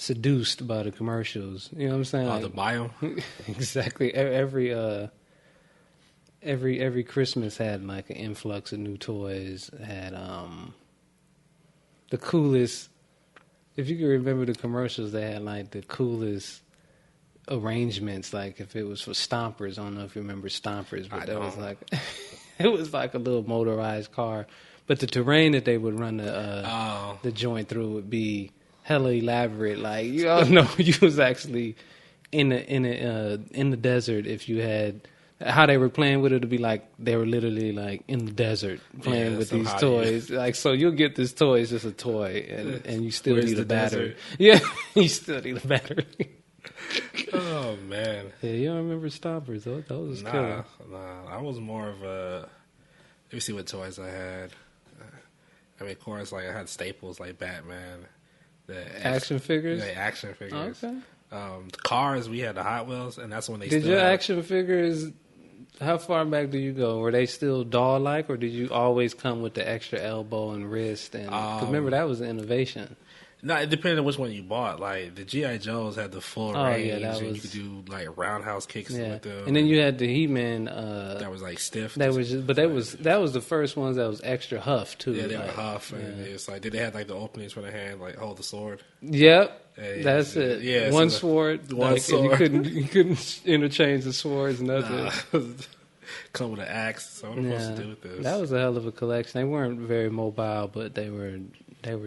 seduced by the commercials. You know what I'm saying? Oh, the biome. Exactly. Every Christmas had like an influx of new toys. Had the coolest. If you can remember the commercials, they had like the coolest arrangements. Like if it was for Stompers, I don't know if you remember Stompers, but that was like it was like a little motorized car. But the terrain that they would run the joint through would be hella elaborate. Like you all know, you was actually in the desert. If you had how they were playing with it, to be like they were literally like in the desert playing with these toys. Like so, you'll get this toy, it's just a toy, and you still need a battery. Yeah, you still need a battery. Oh man, yeah, you don't remember Stompers? Those was killer. Nah, I was more of a. Let me see what toys I had. I mean, of course, like I had staples like Batman, the action figures. Yeah, action figures. Okay. The cars, we had the Hot Wheels, and that's when they. Did your action figures? How far back do you go? Were they still doll-like, or did you always come with the extra elbow and wrist? And 'cause remember, that was an innovation. No, it depended on which one you bought. Like the G.I. Joes had the full range, and you could do like roundhouse kicks with them. And then you had the He-Man that was like stiff. That was that was the first ones that was extra huff too. Yeah, they were huff, and it's like they had like the openings for the hand, like hold the sword. Yep, and that's it. Yeah, one sword. One sword. And you couldn't interchange the swords, and that's it. Come with an axe. So what am I supposed to do with this? That was a hell of a collection. They weren't very mobile, but they were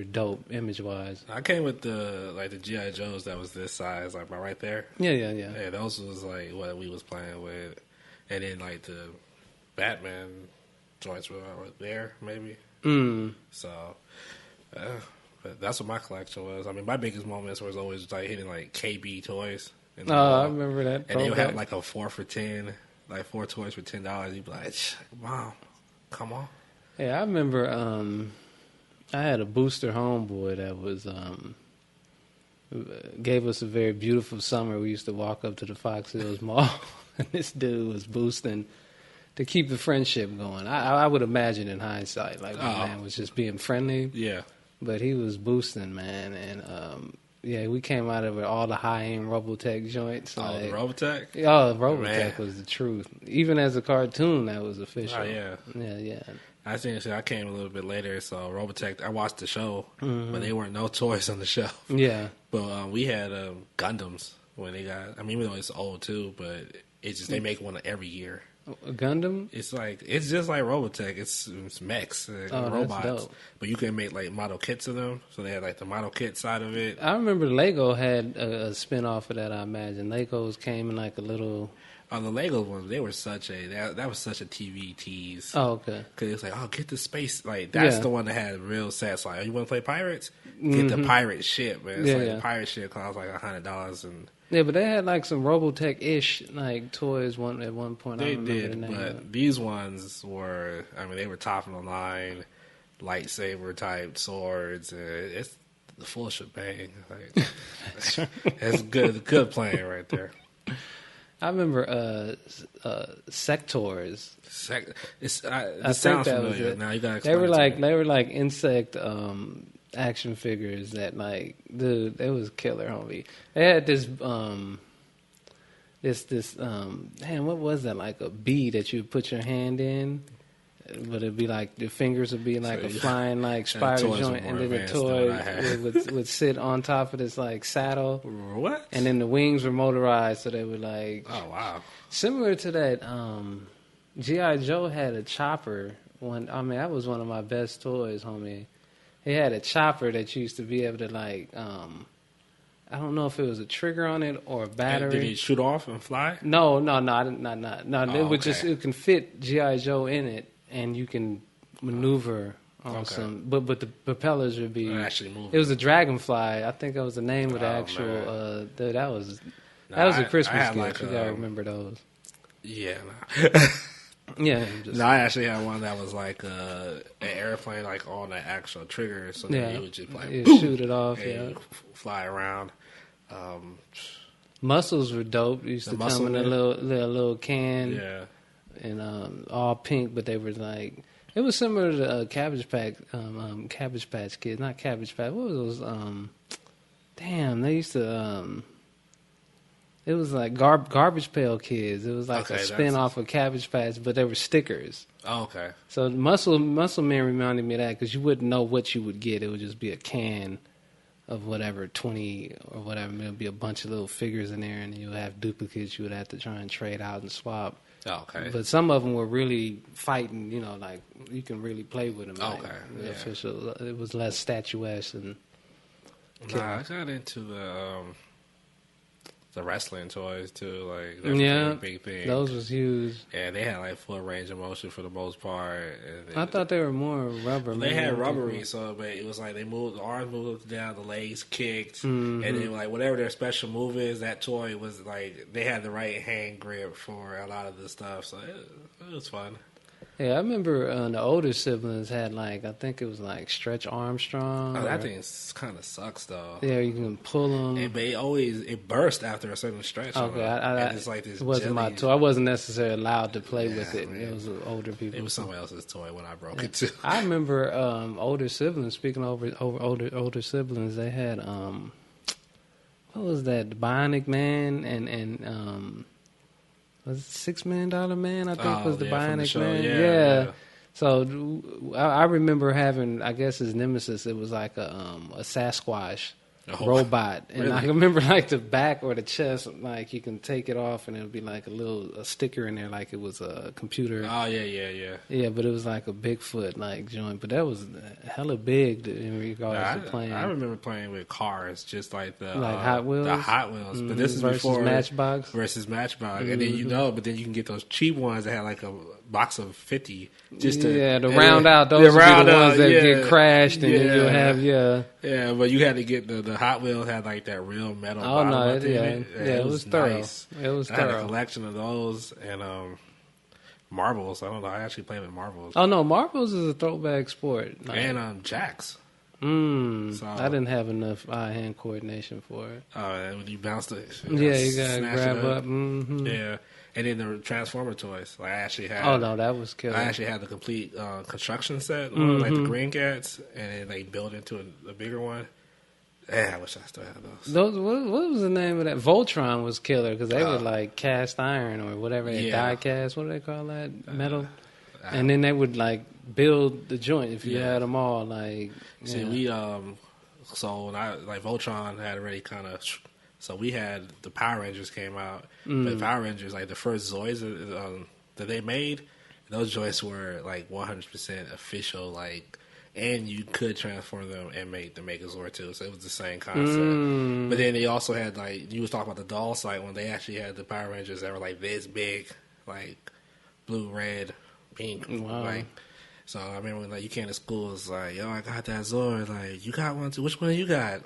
dope image wise. I came with the G.I. Joes that was this size, like right there. Yeah. Yeah, those was like what we was playing with, and then like the Batman joints were there maybe. So, but that's what my collection was. I mean, my biggest moments was always like hitting like KB toys. I remember that. And they would have like a 4 for $10. Like 4 toys for $10, you'd be like, "Mom, come on." Yeah, I remember. I had a booster homeboy that was gave us a very beautiful summer. We used to walk up to the Fox Hills Mall, and this dude was boosting to keep the friendship going. I would imagine in hindsight, like my man was just being friendly. Yeah, but he was boosting, man, and we came out of it all the high-end Robotech joints. Oh, the Robotech? Oh, Robotech was the truth. Even as a cartoon, that was official. Oh, yeah. Yeah. I came a little bit later, so Robotech, I watched the show, but there weren't no toys on the shelf. Yeah. But we had Gundams when they got, I mean, even though it's old too, but it's just, they make one every year. A Gundam? It's just like Robotech. It's mechs, robots. But you can make like model kits of them. So they had like the model kit side of it. I remember Lego had a spin-off of that, I imagine. Legos came in like a little... On the Lego ones, they were that was such a TV tease. Oh, okay. Because it was like, get the space. Like, that's the one that had real sets. Like, you want to play pirates? Get the pirate ship, man. It's the pirate ship cost like $100 and... Yeah, but they had like some Robotech-ish like toys at one point. They did, but these ones were, I mean, they were top of the line, lightsaber type swords. It's the full shebang. Like, that's good playing right there. I remember Sectors. It sounds familiar. Now you gotta explain. They were like insect action figures that like, dude, it was killer, homie. They had this damn, what was that, like a bee that you would put your hand in, but it'd be like your fingers would be like a flying like spider joint, and then the toy would sit on top of this like saddle. What? And then the wings were motorized, so they would like, oh wow, similar to that. G.I. Joe had a chopper. That was one of my best toys, homie. He had a chopper that used to be able to like, I don't know if it was a trigger on it or a battery. Did he shoot off and fly? No. It can fit G.I. Joe in it, and you can maneuver on some. But the propellers would be actually moving. It was a Dragonfly. I think that was the name of the actual. That was a Christmas gift. Like, you gotta remember those. Yeah. Yeah. I actually had one that was like an airplane, like on the actual trigger, so that you would just like shoot it off, and fly around. Muscles were dope. Used to come in a little can, and all pink, but they were like, it was similar to Cabbage Patch Kids, not Cabbage Patch. What was those? Damn, they used to. It was like Garbage Pail Kids. It was like a spin off of Cabbage Patch, but they were stickers. Oh, okay. So Muscle Man reminded me of that because you wouldn't know what you would get. It would just be a can of whatever, 20 or whatever. There'll be a bunch of little figures in there, and you would have duplicates you would have to try and trade out and swap. Oh, okay. But some of them were really fighting, like you can really play with them. Okay. Like, official. It was less statuesque and. Nah, I got into the wrestling toys too. Like, that was a big thing. Those was huge. Yeah, they had like full range of motion for the most part. And I thought they were more rubber. They had rubbery, but it was like they moved, the arms moved up and down, the legs kicked, and then like whatever their special move is, that toy was like they had the right hand grip for a lot of the stuff. So it was fun. Yeah, I remember the older siblings had like, I think it was like Stretch Armstrong. Oh, that thing kind of sucks though. Yeah, you can pull them. But it burst after a certain stretch. Okay, and it's like this. It wasn't my toy. I wasn't necessarily allowed to play with it. Man. It was older people. It was someone else's toy when I broke it too. I remember older siblings. Speaking of older siblings, they had what was that? The Bionic Man and was it $6 Million Man? I think was the Bionic Man. Yeah. So I remember having, I guess his nemesis. It was like a Sasquatch robot, and really? I remember like the back or the chest, like you can take it off, and it would be like a sticker in there, like it was a computer. Oh yeah. Yeah, but it was like a Bigfoot like joint, but that was hella big in regards to playing. I remember playing with cars, just like the Hot Wheels. The Hot Wheels, but this is versus before Matchbox. And then but then you can get those cheap ones that had like a box of 50 just to round out. Those are the ones that get crashed, and then you'll have Yeah, but you had to get the Hot Wheels had like that real metal. Oh no, it was thorough. Nice. It was I thorough. had a collection of those and marbles. I don't know. I actually played with marbles. Oh no, marbles is a throwback sport. And jacks. So I didn't have enough eye-hand coordination for it. When you bounced it, you gotta grab up. Yeah. And then the Transformer toys. Like I actually had. Oh no, that was killer. I actually had the complete construction set, like the Green Cats, and then they built into a bigger one. Yeah, I wish I still had those. What was the name of that? Voltron was killer because they were like cast iron or whatever. Die cast. What do they call that? Metal. And then they would like build the joint if you had them all. Like, see, we so when I like Voltron had already kind of. So we had the Power Rangers came out, but Power Rangers, like the first Zoids that they made, those joints were like 100% official, like, and you could transform them and make the Megazord too. So it was the same concept. But then they also had like you was talking about the doll site when they actually had the Power Rangers that were like this big, like blue, red, pink, like. So I remember when like you came to school, it's like, yo, I got that Zord. Like, you got one too? Which one you got?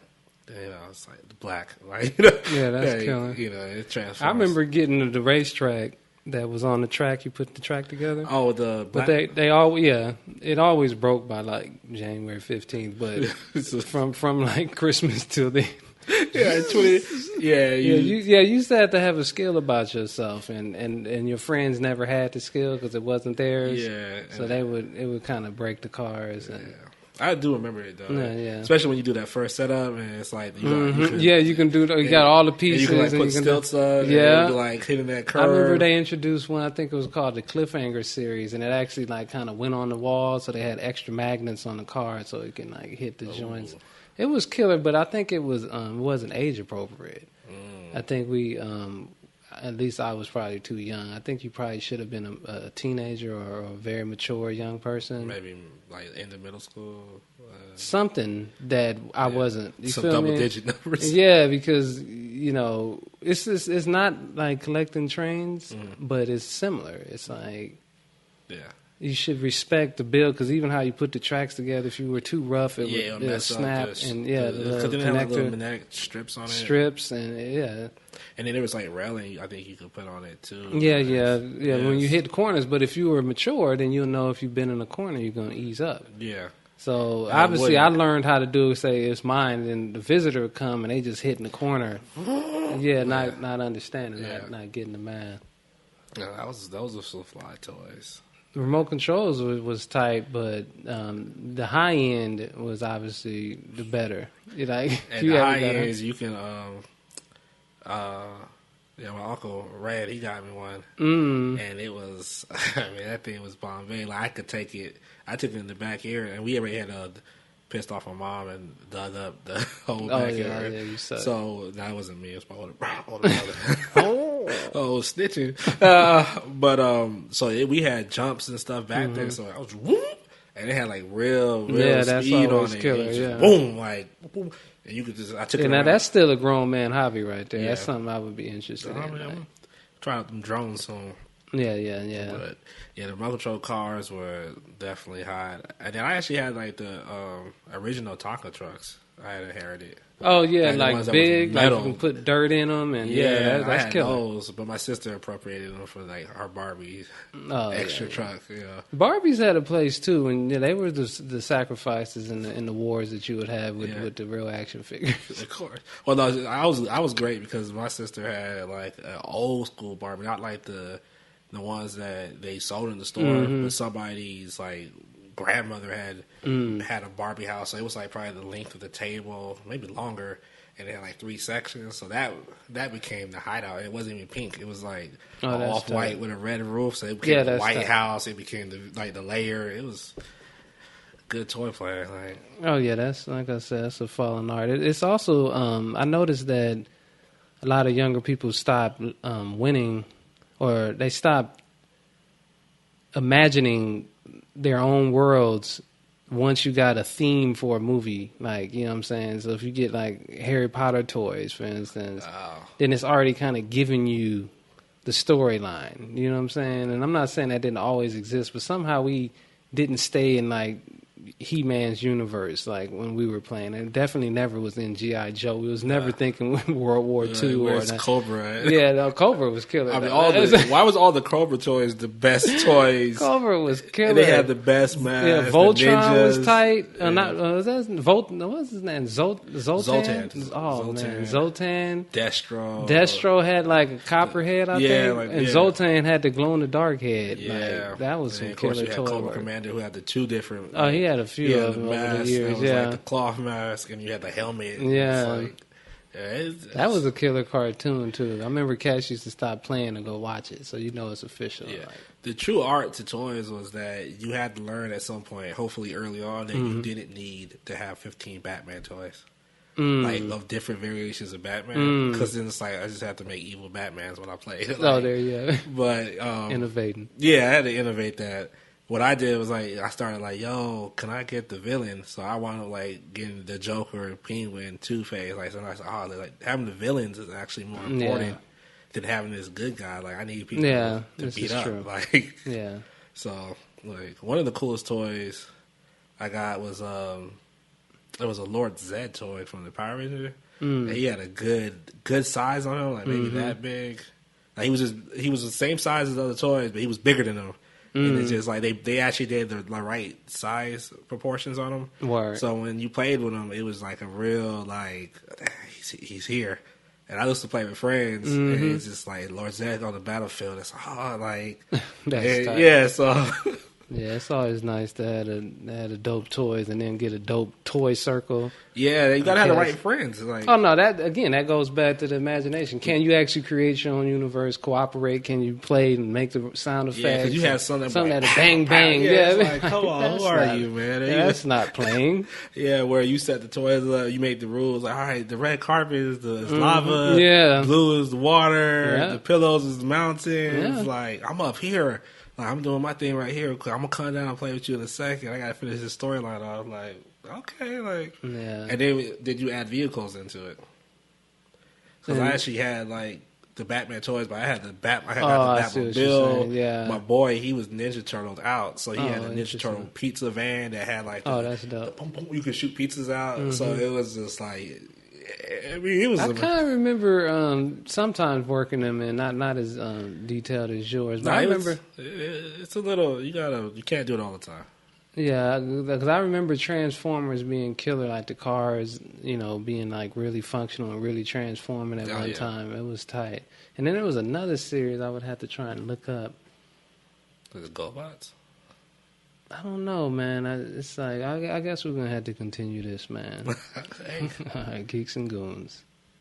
It's like the black, like yeah, that's killer. It transforms. I remember getting to the racetrack that was on the track. You put the track together. Oh, the black. But they all it always broke by like January 15th. But from like Christmas till then. You used to have to have a skill about yourself, and your friends never had the skill because it wasn't theirs. Yeah, so it would kind of break the cars. And, I do remember it though, yeah. Especially when you do that first setup, and it's like you can do. You got all the pieces. And you can like put stilts up. And like hitting that curve. I remember they introduced one. I think it was called the Cliffhanger series, and it actually like kind of went on the wall, so they had extra magnets on the car, so it can like hit the joints. It was killer, but I think it wasn't age appropriate. I think we. At least I was probably too young. I think you probably should have been a teenager or a very mature young person. Maybe like in the middle school. Something that I wasn't. You some feel double me? digit numbers. Yeah, because it's not like collecting trains, but it's similar. It's like you should respect the build because even how you put the tracks together, if you were too rough, it would snap because the it had like little magnetic strips on it. Strips and and then there was like railing. I think you could put on it too. Yeah. When you hit the corners, but if you were mature, then you'll know if you've been in a corner, you're gonna ease up. Yeah. So obviously, I learned how to do. Say it's mine, and the visitor would come and they just hit in the corner. Not understanding that, not getting the math. Yeah, those were some fly toys. remote controls was tight, but the high end was obviously the better. Like, and the high ends, you can yeah, my uncle Red, he got me one, and it was, I mean, that thing was Bombay. Like, I could take it. I took it in the backyard, and we already had pissed off my mom and dug up the whole backyard. Yeah, you suck. So that wasn't me. It was my older brother. Snitching. But so we had jumps and stuff back there. So I was whoop, and it had like real speed on it. Killer, just boom, like boom. And you could just, I took it now around. that's still a grown man hobby right there. Yeah. That's something I would be interested in. I'm trying out them drones soon. Yeah. But yeah, the remote control cars were definitely hot. And then I actually had like the original Tonka trucks. I had inherited. Oh yeah, like big, like you can put dirt in them, and that's I had killer. those, but my sister appropriated them for like her Barbie extra truck. Yeah, Barbies had a place too, and they were the sacrifices in the wars that you would have with the real action figures. Of course. Well, no, I was great because my sister had like an old school Barbie, not like the ones that they sold in the store, but somebody's like grandmother had a Barbie house, so it was like probably the length of the table, maybe longer, and it had like 3 sections. So that became the hideout. It wasn't even pink; it was like off white with a red roof. So it became the White House. It became the layer. It was good toy play. Like, oh yeah, that's like I said, that's a fallen art. It's also I noticed that a lot of younger people stopped winning, or they stopped imagining their own worlds once you got a theme for a movie, like, you know what I'm saying? So if you get like Harry Potter toys, for instance, then it's already kind of giving you the storyline, you know what I'm saying? And I'm not saying that didn't always exist, but somehow we didn't stay in like He-Man's universe, like when we were playing. It definitely never was in G.I. Joe. We was never thinking World War II or Cobra. Yeah, no, Cobra was killer. I mean, why was all the Cobra toys the best toys? Cobra was killer. And they had the best masks. Yeah, Voltron was tight. Was that what's his name? Zoltan. Oh man, Zoltan. Destro had like a copper head, I think, and Zoltan had the glow in the dark head. Yeah, like, that was some killer toy. Cobra Commander who had the 2 different. Oh, he had a few of them over the years. Like the cloth mask, and you had the helmet. Yeah. That was a killer cartoon too. I remember cats used to stop playing and go watch it, so you know it's official. Yeah. The true art to toys was that you had to learn at some point, hopefully early on, that you didn't need to have 15 Batman toys. Like of different variations of Batman, because then it's like I just have to make evil Batmans when I play. Like, there you go. But innovating. Yeah, I had to innovate that. What I did was like I started like, yo, can I get the villain? So I wound up like getting the Joker, Penguin, Two-Face. Like, so I was like, like having the villains is actually more important than having this good guy. Like, I need people to beat up. True. Like, So like one of the coolest toys I got was it was a Lord Zedd toy from the Power Ranger. And he had a good size on him, like maybe that big. Like he was the same size as other toys, but he was bigger than them. And it's just like they actually did the right size proportions on them. Word. So when you played with him, it was like a real like he's here. And I used to play with friends, and it's just like Lord Zedd on the battlefield. It's like so. Yeah, it's always nice to have a dope toys and then get a dope toy circle. Yeah, you gotta have the right friends. Like, oh no, that goes back to the imagination. Can you actually create your own universe? Cooperate? Can you play and make the sound effects? Yeah, because you have something that bang bang. Yeah, it's like, come on, who are you, man? That's not playing. Yeah, where you set the toys up, you make the rules. Like, all right, the red carpet is lava. Yeah, blue is the water. The pillows is the mountains. Like, I'm up here. Like, I'm doing my thing right here. I'm gonna come down and play with you in a second. I gotta finish this storyline off. Like, okay, like, And then did you add vehicles into it? Because I actually had like the Batman toys, but I had the Batmobile. Yeah, my boy, he was Ninja Turtled out, so he had a Ninja Turtle pizza van that had like that's dope. You could shoot pizzas out. So it was just like. I mean, it was. I kind of remember sometimes working them, and not as detailed as yours. But I remember it's a little. You can't do it all the time. Yeah, because I remember Transformers being killer, like the cars, being like really functional and really transforming at one time. It was tight. And then there was another series I would have to try and look up. Was it GoBots? I don't know, man. It's like I guess we're gonna have to continue this, man. Hey. All right, Geeks and Goons.